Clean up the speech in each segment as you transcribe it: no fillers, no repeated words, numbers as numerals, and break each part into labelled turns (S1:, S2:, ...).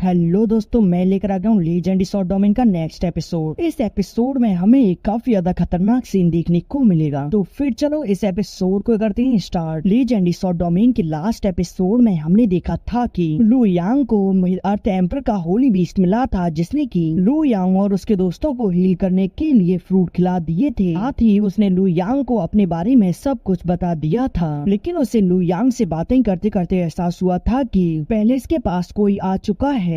S1: Hello दोस्तों, मैं लेकर आ गया हूँ लीजेंड स्वॉर्ड डोमेन का नेक्स्ट एपिसोड। इस एपिसोड में हमें एक काफी ज्यादा खतरनाक सीन देखने को मिलेगा। तो फिर चलो इस एपिसोड को करते हैं स्टार्ट। लीजेंड स्वॉर्ड डोमेन के लास्ट एपिसोड में हमने देखा था कि लू यांग को अर्थ एम्पर का होली बीस्ट मिला था, जिसने की लू यांग और उसके दोस्तों को हील करने के लिए फ्रूट खिला दिए थे। साथ ही उसने लू यांग को अपने बारे में सब कुछ बता दिया था, लेकिन उसे लू यांग से बातें करते करते एहसास हुआ था कि पहले इसके पास कोई आ चुका है।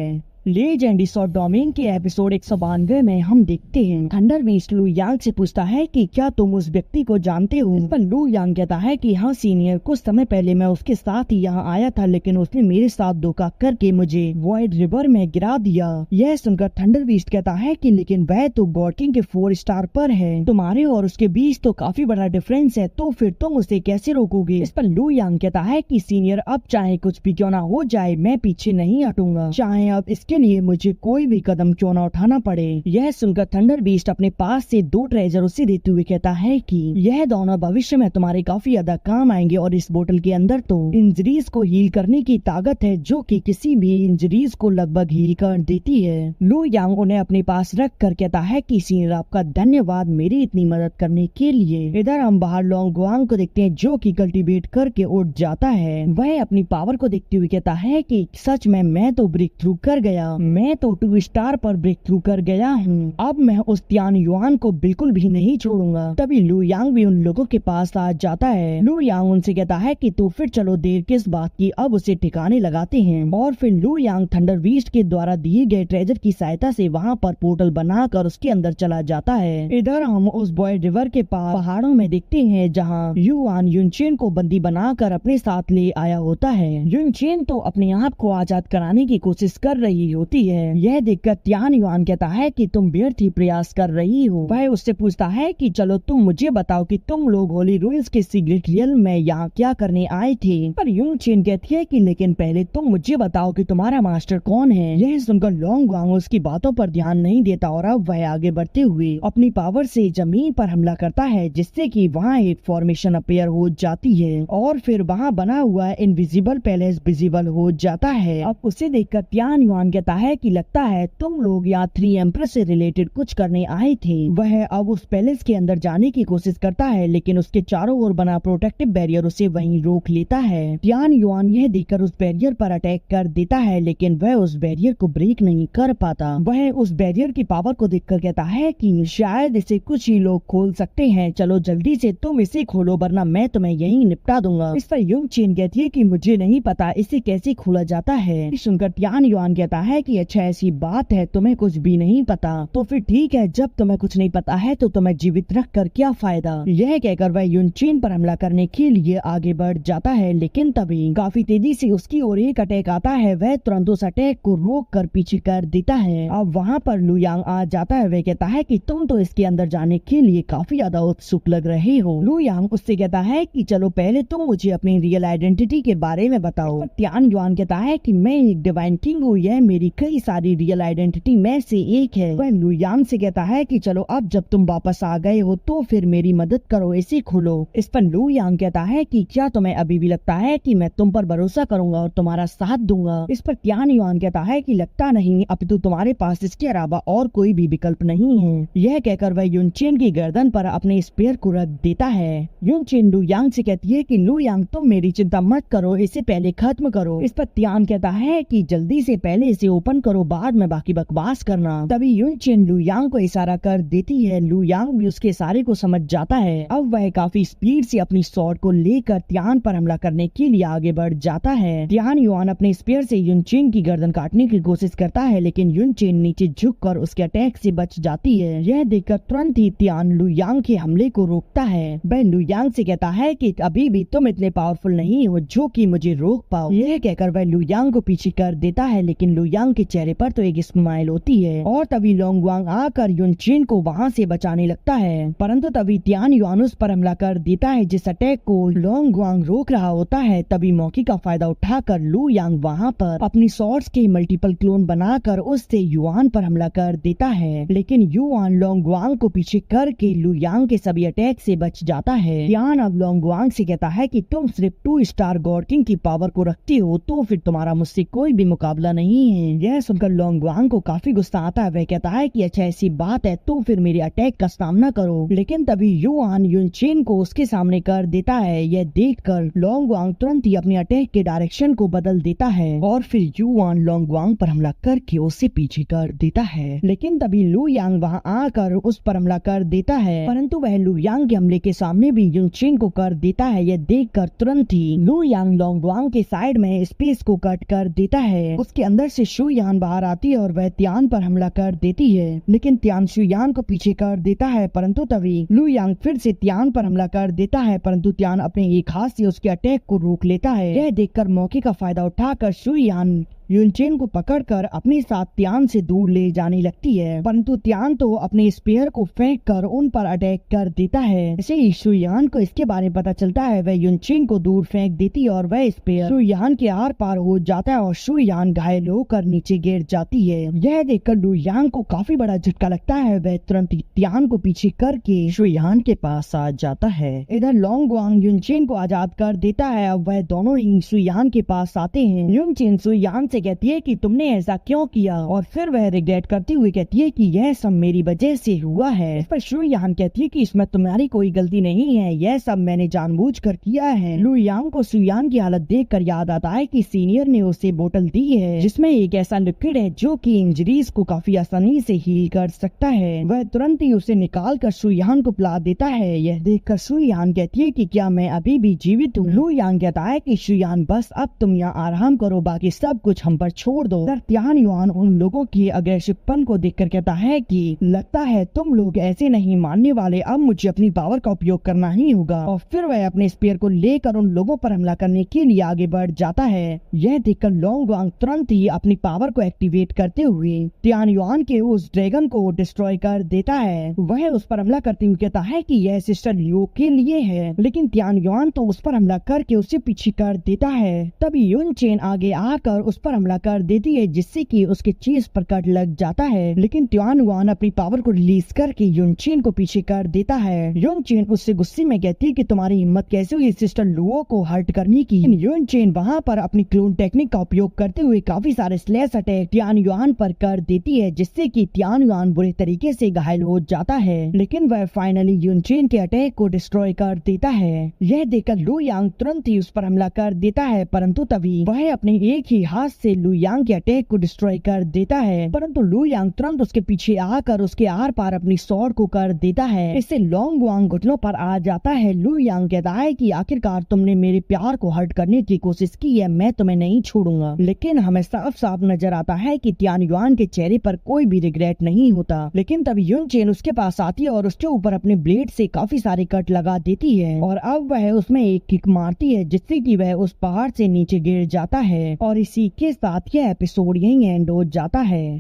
S1: लीजेंड स्वॉर्ड डोमेन के एपिसोड 192 में हम देखते हैं थंडर बीस्ट लू यांग से पूछता है कि क्या तुम उस व्यक्ति को जानते हो। इस पर लू यांग कहता है कि हाँ सीनियर, कुछ समय पहले मैं उसके साथ ही यहाँ आया था, लेकिन उसने मेरे साथ धोखा करके मुझे वॉइड रिवर में गिरा दिया। यह सुनकर थंडर बीस्ट कहता है कि लेकिन वह तो गॉड किंग के 4 स्टार पर है, तुम्हारे और उसके बीच तो काफी बड़ा डिफरेंस है, तो फिर तुम उसे कैसे रोकोगे। इस पर लू यांग कहता है कि सीनियर, अब चाहे कुछ भी क्यों ना हो जाए, मैं पीछे नहीं हटूंगा, चाहे अब इसके लिए मुझे कोई भी कदम क्यों ना उठाना पड़े। यह सुनकर थंडर बीस्ट अपने पास से 2 ट्रेजर उसे देते हुए कहता है कि यह दोनों भविष्य में तुम्हारे काफी ज्यादा काम आएंगे और इस बोतल के अंदर तो इंजरीज को हील करने की ताकत है, जो कि किसी भी इंजरीज को लगभग हील कर देती है। लू यांग उन्हें अपने पास रख कर कहता है कि सीनियर, आपका धन्यवाद मेरी इतनी मदद करने के लिए। इधर हम बाहर लोंग गुआंग को देखते हैं, जो कि कल्टीवेट करके उठ जाता है। वह अपनी पावर को देखते हुए कहता है कि सच में मैं तो ब्रेक थ्रू कर गया, मैं तो 2 स्टार पर ब्रेक थ्रू कर गया हूँ। अब मैं उस तियान युआन को बिल्कुल भी नहीं छोड़ूंगा। तभी लू यांग भी उन लोगों के पास आ जाता है। लू यांग उनसे कहता है कि तो फिर चलो देर किस बात की, अब उसे ठिकाने लगाते हैं। और फिर लू यांग थंडर बीस्ट के द्वारा दिए गए ट्रेजर की सहायता से वहाँ पर पोर्टल बनाकर उसके अंदर चला जाता है। इधर हम उस बॉय रिवर के पास पहाड़ों में देखते हैं, जहाँ युआन युनचेन को बंदी बनाकर अपने साथ ले आया होता है। युनचेन तो अपने आप को आजाद कराने की कोशिश कर रही होती है। यह देखकर तियान युआन कहता है कि तुम व्यर्थ ही प्रयास कर रही हो। वह उससे पूछता है कि चलो तुम मुझे बताओ कि तुम लोग होली रूल्स के सीक्रेट रियल में यहाँ क्या करने आए थे। पर युनचेन कहती है कि लेकिन पहले तुम मुझे बताओ कि तुम्हारा मास्टर कौन है। यह सुनकर लोंग गुआंग उसकी बातों पर ध्यान नहीं देता और अब वह आगे बढ़ते हुए अपनी पावर से जमीन पर हमला करता है, जिससे कि वहाँ एक फॉर्मेशन अपीयर हो जाती है और फिर वहाँ बना हुआ इनविजिबल पैलेस विजिबल हो जाता है। अब उसे देखकर तियान युआन कहता है कि लगता है तुम लोग यहाँ 3 एम्पर से रिलेटेड कुछ करने आए थे। वह अब उस पैलेस के अंदर जाने की कोशिश करता है, लेकिन उसके चारों ओर बना प्रोटेक्टिव बैरियर उसे वहीं रोक लेता है। तियान युआन यह देखकर उस बैरियर पर अटैक कर देता है, लेकिन वह उस बैरियर को ब्रेक नहीं कर पाता। वह उस बैरियर की पावर को देखकर कहता है कि शायद इसे कुछ ही लोग खोल सकते हैं, चलो जल्दी से तुम इसे खोलो वरना मैं तुम्हें यहीं निपटा दूंगा। इस पर युनचेन कहती है कि मुझे नहीं पता इसे कैसे खोला जाता है। सुनकर तियान युआन कहता है कि अच्छा ऐसी बात है, तुम्हें कुछ भी नहीं पता, तो फिर ठीक है, जब तुम्हें कुछ नहीं पता है तो तुम्हें जीवित रख कर क्या फायदा। यह कहकर वह युनचेन पर हमला करने के लिए आगे बढ़ जाता है, लेकिन तभी काफी तेजी से उसकी ओर एक अटैक आता है। वह तुरंत उस अटैक को रोक कर पीछे कर देता है। अब वहाँ पर लू यांग आ जाता है। वह कहता है कि तुम तो इसके अंदर जाने के लिए काफी ज्यादा उत्सुक लग रहे हो। लू यांग उससे कहता है कि चलो पहले तुम मुझे अपनी रियल आइडेंटिटी के बारे में बताओ। तियान युआन कहता है कि मैं एक डिवाइन किंग हूँ, यह मेरी कई सारी रियल आइडेंटिटी में से एक है। वह लू यांग से कहता है कि चलो अब जब तुम वापस आ गए हो तो फिर मेरी मदद करो, इसे खोलो। इस पर लू यांग कहता है कि क्या तुम्हें अभी भी लगता है कि मैं तुम पर भरोसा करूंगा और तुम्हारा साथ दूंगा। इस पर तियान युआन कहता है कि लगता नहीं, अब तो तुम्हारे पास इसके अलावा और कोई भी विकल्प नहीं है। यह कहकर वह युनचेन की गर्दन पर अपने स्पेयर को रख देता है। युनचेन लू यांग से कहती है कि लू यांग तुम मेरी चिंता मत करो, इसे पहले खत्म करो। इस पर तियान कहता है कि जल्दी से पहले इसे ओपन करो, बाद में बाकी बकवास करना। तभी युनचेन लू यांग को इशारा कर देती है। लू यांग भी उसके इशारे को समझ जाता है। अब वह काफी स्पीड से अपनी स्वॉर्ड को लेकर तियान पर हमला करने के लिए आगे बढ़ जाता है। तियान युआन अपने स्पेयर से युनचेन की गर्दन काटने की कोशिश करता है, लेकिन युनचेन नीचे झुककर उसके अटैक से बच जाती है। यह देखकर तुरंत ही तियान लू यांग के हमले को रोकता है। वह लू यांग से कहता है कि अभी भी तुम इतने पावरफुल नहीं हो जो कि मुझे रोक पाओ। यह कहकर वह लू यांग को पीछे कर देता है, लेकिन लू यांग के चेहरे पर तो एक स्माइल होती है। और तभी लोंग गुआंग आकर युनचेन को वहाँ से बचाने लगता है, परंतु तभी तियान युआन उस पर हमला कर देता है, जिस अटैक को लोंग गुआंग रोक रहा होता है। तभी मौके का फायदा उठाकर लू यांग वहाँ पर अपनी स्वॉर्ड्स के मल्टीपल क्लोन बनाकर उससे युआन पर हमला कर देता है, लेकिन युआन लोंग गुआंग को पीछे करके लू यांग के सभी अटैक से बच जाता है। तियान अब लोंग गुआंग से कहता है कि तुम सिर्फ 2 स्टार गॉड किंग की पावर को रखती हो, तो फिर तुम्हारा मुझसे कोई भी मुकाबला नहीं है। यह सुनकर लोंग वांग को काफी गुस्सा आता है। वह कहता है कि अच्छा ऐसी बात है तो फिर मेरे अटैक का सामना करो, लेकिन तभी युआन युनचेन को उसके सामने कर देता है। यह देखकर लोंग वांग तुरंत ही अपने अटैक के डायरेक्शन को बदल देता है और फिर युआन लोंग वांग पर हमला करके उसे पीछे कर देता है। लेकिन तभी लू यांग वहाँ आकर उस पर हमला कर देता है, परंतु वह लू यांग के हमले के सामने भी युनचेन को कर देता है। यह देखकर तुरंत ही लू यांग लोंग वांग के साइड में स्पेस को कट कर देता है। उसके अंदर से शु यान बाहर आती है और वह त्यान पर हमला कर देती है, लेकिन त्यान शु यान को पीछे कर देता है। परंतु तभी लू यांग फिर से त्यान पर हमला कर देता है, परंतु त्यान अपने एक हाथ से उसके अटैक को रोक लेता है। यह देखकर मौके का फायदा उठाकर शु यान युनचेन को पकड़कर अपने साथ त्यान से दूर ले जाने लगती है, परंतु त्यान तो अपने स्पेयर को फेंक कर उन पर अटैक कर देता है। ऐसे ही शु यान को इसके बारे में पता चलता है। वह युनचेन को दूर फेंक देती है और वह स्पेयर शु यान के आर पार हो जाता है और शु यान घायल होकर नीचे गिर जाती है। यह देखकर लू यांग को काफी बड़ा झटका लगता है। वह तुरंत ही त्यान को पीछे करके शु यान के पास आ जाता है। इधर लोंग वांग युनचेन को आजाद कर देता है। अब वह दोनों ही शु यान के पास आते हैं। युनचेन शु यान से कहती है कि तुमने ऐसा क्यों किया, और फिर वह रिग्रेट करती हुई कहती है कि यह सब मेरी वजह से हुआ है। इस पर शु यान कहती है कि इसमें तुम्हारी कोई गलती नहीं है, यह सब मैंने जानबूझकर किया है। लू यांग को शु यान की हालत देखकर याद आता है कि सीनियर ने उसे बोतल दी है जिसमें एक ऐसा लिक्विड है जो कि इंजरीज को काफी आसानी से हील कर सकता है। वह तुरंत ही उसे निकाल कर शु यान को पिला देता है। यह देखकर शु यान कहती है कि क्या मैं अभी भी जीवित हूँ। लू यांग कहता है कि शु यान बस अब तुम यहाँ आराम करो, बाकी सब कुछ हम पर छोड़ दो। त्यान युआन उन लोगों की अग्रेसिवपन को देखकर कहता है कि लगता है तुम लोग ऐसे नहीं मानने वाले, अब मुझे अपनी पावर का उपयोग करना ही होगा। और फिर वह अपने स्पेयर को लेकर उन लोगों पर हमला करने के लिए आगे बढ़ जाता है। यह देखकर लोंग वांग तुरंत ही अपनी पावर को एक्टिवेट करते हुए त्यान युआन के उस ड्रैगन को डिस्ट्रॉय कर देता है। वह उस पर हमला करते हुए कहता है कि यह सिस्टर लियो के लिए है, लेकिन त्यान युआन तो उस पर हमला करके उसे पीछे कर देता है। तभी युनचेन आगे आकर उस पर हमला कर देती है, जिससे कि उसके चीज पर कट लग जाता है, लेकिन त्यान युआन अपनी पावर को रिलीज करके युनचेन को पीछे कर देता है। युनचेन उससे गुस्से में कहती है कि तुम्हारी हिम्मत कैसे हुई सिस्टर लुओ को हर्ट करने की। युनचेन वहाँ पर अपनी क्लोन टेक्निक का उपयोग करते हुए काफी सारे स्लैश अटैक त्यान युआन पर कर देती है, जिससे कि त्यान युआन बुरे तरीके से घायल हो जाता है, लेकिन वह फाइनली युनचेन के अटैक को डिस्ट्रॉय कर देता है। यह देखकर लू यांग तुरंत ही उस पर हमला कर देता है, परंतु तभी वह अपने एक ही हाथ से लू यांग के अटैक को डिस्ट्रॉय कर देता है, परंतु लू यांग तुरंत उसके पीछे आकर उसके आर पार अपनी स्वॉर्ड को कर देता है। इससे लोंग वांग घुटनों पर आ जाता है। लू यांग कहता है कि आखिरकार तुमने मेरे प्यार को हर्ट करने की कोशिश की है, मैं तुम्हें नहीं छोड़ूंगा। लेकिन हमें साफ साफ नजर आता है कि त्यान युआन के चेहरे पर कोई भी रिग्रेट नहीं होता। लेकिन तब युनचेन उसके पास आती है और उसके ऊपर अपने ब्लेड से काफी सारे कट लगा देती है, और अब वह उसमें एक किक मारती है, जिससे कि वह उस पहाड़ से नीचे गिर जाता है। और इसी के साथ यह एपिसोड यहीं एंड हो जाता है।